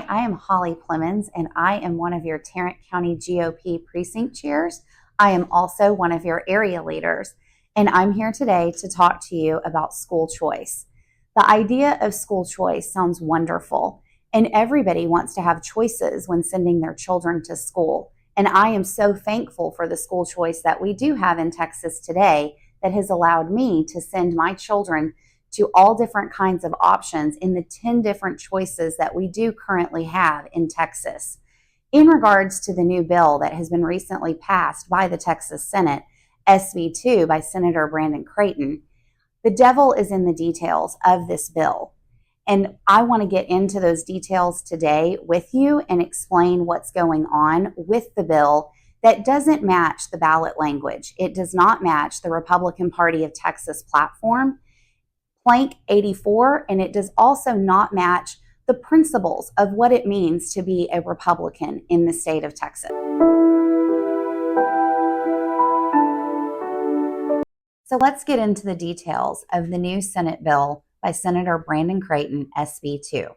I am Holly Plemons, and I am one of your Tarrant County GOP precinct chairs. I am also one of your area leaders, and I'm here today to talk to you about school choice. The idea of school choice sounds wonderful, and everybody wants to have choices when sending their children to school. And I am so thankful for the school choice that we do have in Texas today that has allowed me to send my children to all different kinds of options in the 10 different choices that we do currently have in Texas. In regards to the new bill that has been recently passed by the Texas Senate, SB 2 by Senator Brandon Creighton, the devil is in the details of this bill. And I want to get into those details today with you and explain what's going on with the bill that doesn't match the ballot language. It does not match the Republican Party of Texas platform, Plank 84, and it does also not match the principles of what it means to be a Republican in the state of Texas. So let's get into the details of the new Senate bill by Senator Brandon Creighton, SB 2.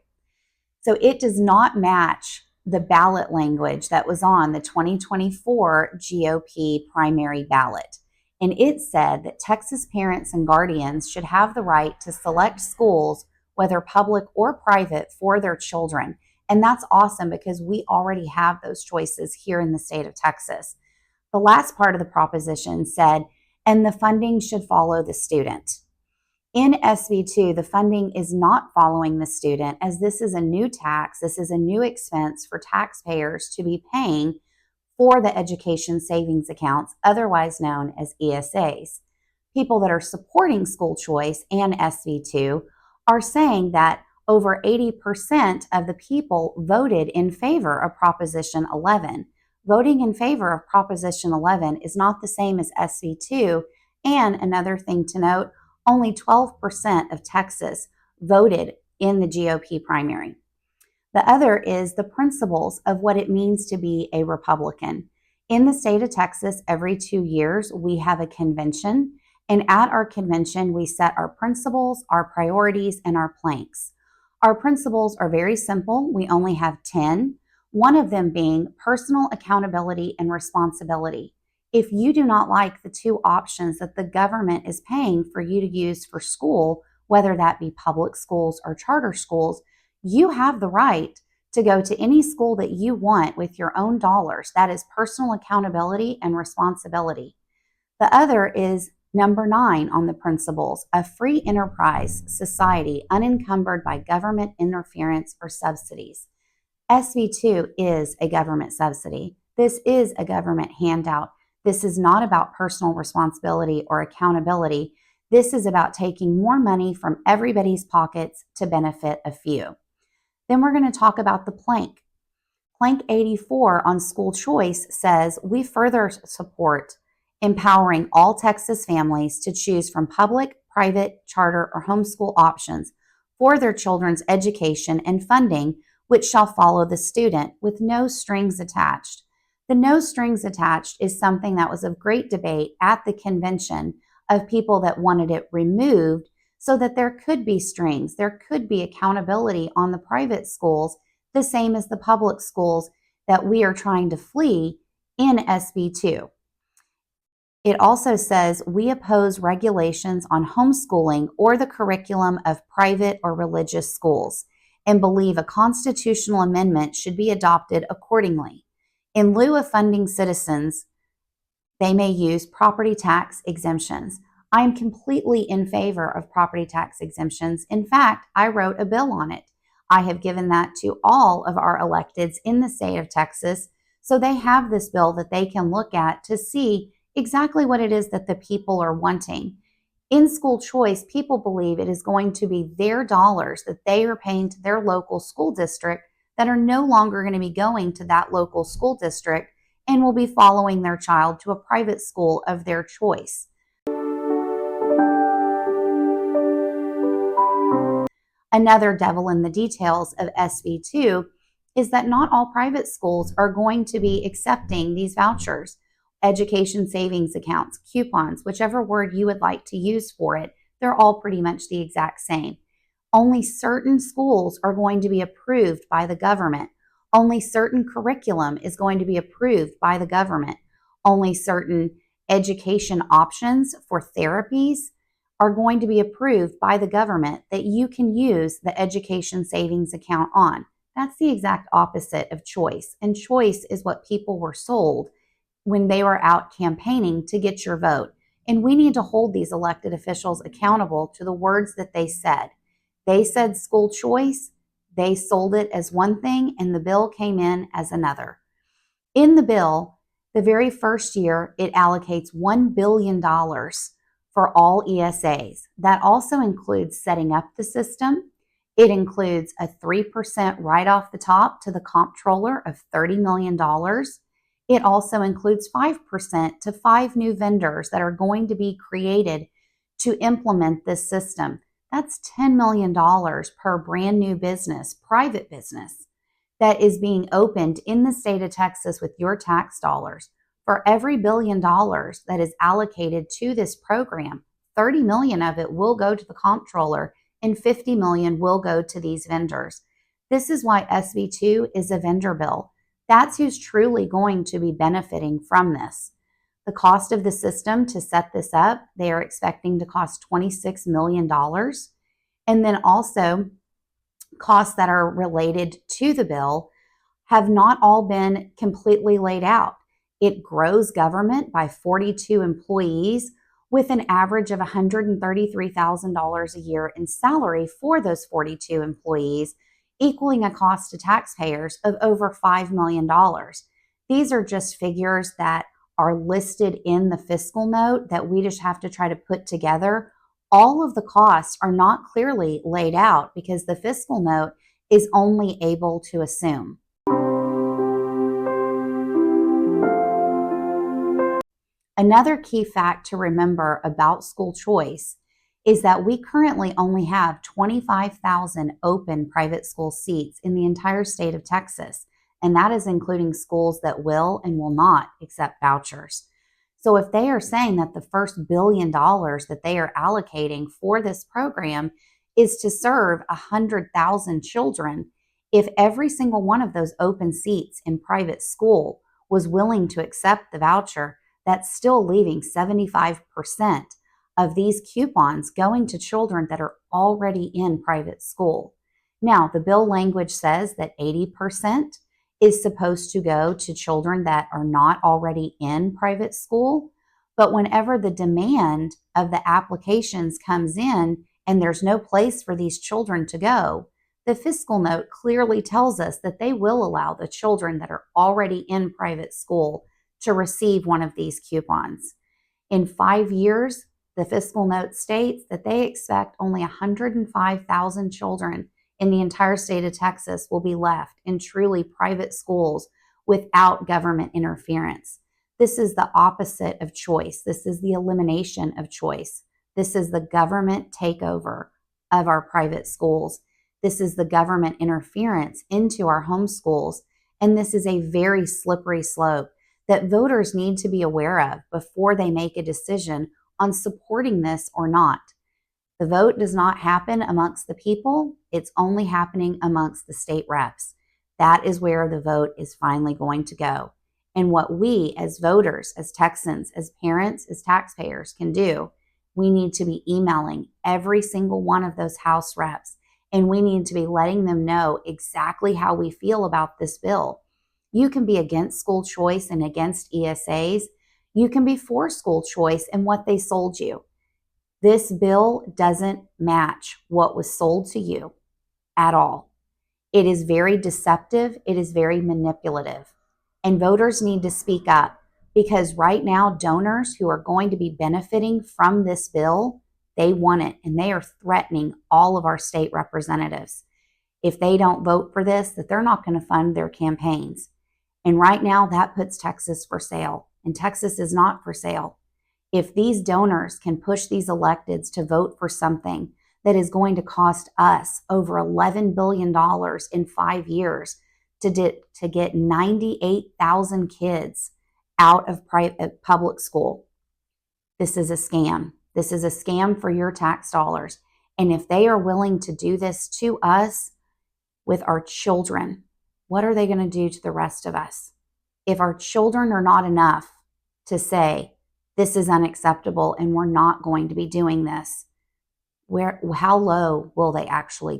So it does not match the ballot language that was on the 2024 GOP primary ballot. And it said that Texas parents and guardians should have the right to select schools, whether public or private, for their children. And that's awesome because we already have those choices here in the state of Texas. The last part of the proposition said, and the funding should follow the student. In SB 2, the funding is not following the student, as this is a new tax, this is a new expense for taxpayers to be paying for the education savings accounts, otherwise known as ESAs. People that are supporting school choice and SB 2 are saying that over 80% of the people voted in favor of Proposition 11. Voting in favor of Proposition 11 is not the same as SB 2, and another thing to note, only 12% of Texas voted in the GOP primary. The other is the principles of what it means to be a Republican. In the state of Texas, every 2 years, we have a convention, and at our convention, we set our principles, our priorities, and our planks. Our principles are very simple. We only have 10, one of them being personal accountability and responsibility. If you do not like the two options that the government is paying for you to use for school, whether that be public schools or charter schools, you have the right to go to any school that you want with your own dollars. That is personal accountability and responsibility. The other is number 9 on the principles, a free enterprise society unencumbered by government interference or subsidies. SB 2 is a government subsidy. This is a government handout. This is not about personal responsibility or accountability. This is about taking more money from everybody's pockets to benefit a few. Then we're going to talk about the plank. Plank 84 on school choice says we further support empowering all Texas families to choose from public, private, charter, or homeschool options for their children's education and funding, which shall follow the student with no strings attached. The no strings attached is something that was of great debate at the convention of people that wanted it removed so that there could be strings, there could be accountability on the private schools, the same as the public schools that we are trying to flee in SB 2. It also says we oppose regulations on homeschooling or the curriculum of private or religious schools and believe a constitutional amendment should be adopted accordingly. In lieu of funding citizens, they may use property tax exemptions. I am completely in favor of property tax exemptions. In fact, I wrote a bill on it. I have given that to all of our electeds in the state of Texas, so they have this bill that they can look at to see exactly what it is that the people are wanting. In school choice, people believe it is going to be their dollars that they are paying to their local school district that are no longer going to be going to that local school district and will be following their child to a private school of their choice. Another devil in the details of SB 2 is that not all private schools are going to be accepting these vouchers, education savings accounts, coupons, whichever word you would like to use for it. They're all pretty much the exact same. Only certain schools are going to be approved by the government. Only certain curriculum is going to be approved by the government. Only certain education options for therapies are going to be approved by the government that you can use the education savings account on. That's the exact opposite of choice. And choice is what people were sold when they were out campaigning to get your vote. And we need to hold these elected officials accountable to the words that they said. They said school choice, they sold it as one thing, and the bill came in as another. In the bill, the very first year, it allocates $1 billion for all ESAs. That also includes setting up the system. It includes a 3% right off the top to the comptroller of $30 million. It also includes 5% to 5 new vendors that are going to be created to implement this system. That's $10 million per brand new business, private business, that is being opened in the state of Texas with your tax dollars. For every $1 billion that is allocated to this program, 30 million of it will go to the comptroller and 50 million will go to these vendors. This is why SB2 is a vendor bill. That's who's truly going to be benefiting from this. The cost of the system to set this up, they are expecting to cost $26 million. And then also costs that are related to the bill have not all been completely laid out. It grows government by 42 employees with an average of $133,000 a year in salary for those 42 employees, equaling a cost to taxpayers of over $5 million. These are just figures that are listed in the fiscal note that we just have to try to put together. All of the costs are not clearly laid out because the fiscal note is only able to assume. Another key fact to remember about school choice is that we currently only have 25,000 open private school seats in the entire state of Texas, and that is including schools that will and will not accept vouchers. So if they are saying that the first $1 billion that they are allocating for this program is to serve 100,000 children, if every single one of those open seats in private school was willing to accept the voucher, that's still leaving 75% of these coupons going to children that are already in private school. Now, the bill language says that 80% is supposed to go to children that are not already in private school. But whenever the demand of the applications comes in and there's no place for these children to go, the fiscal note clearly tells us that they will allow the children that are already in private school to receive one of these coupons. In 5 years, the fiscal note states that they expect only 105,000 children in the entire state of Texas will be left in truly private schools without government interference. This is the opposite of choice. This is the elimination of choice. This is the government takeover of our private schools. This is the government interference into our homeschools. And this is a very slippery slope that voters need to be aware of before they make a decision on supporting this or not. The vote does not happen amongst the people. It's only happening amongst the state reps. That is where the vote is finally going to go. And what we as voters, as Texans, as parents, as taxpayers can do, we need to be emailing every single one of those House reps. And we need to be letting them know exactly how we feel about this bill. You can be against school choice and against ESAs. You can be for school choice and what they sold you. This bill doesn't match what was sold to you at all. It is very deceptive. It is very manipulative. And voters need to speak up because right now, donors who are going to be benefiting from this bill, they want it and they are threatening all of our state representatives. If they don't vote for this, that they're not going to fund their campaigns. And right now, that puts Texas for sale. And Texas is not for sale. If these donors can push these electeds to vote for something that is going to cost us over $11 billion in 5 years to get 98,000 kids out of public school, this is a scam. This is a scam for your tax dollars. And if they are willing to do this to us with our children, what are they going to do to the rest of us? If our children are not enough to say, this is unacceptable and we're not going to be doing this, how low will they actually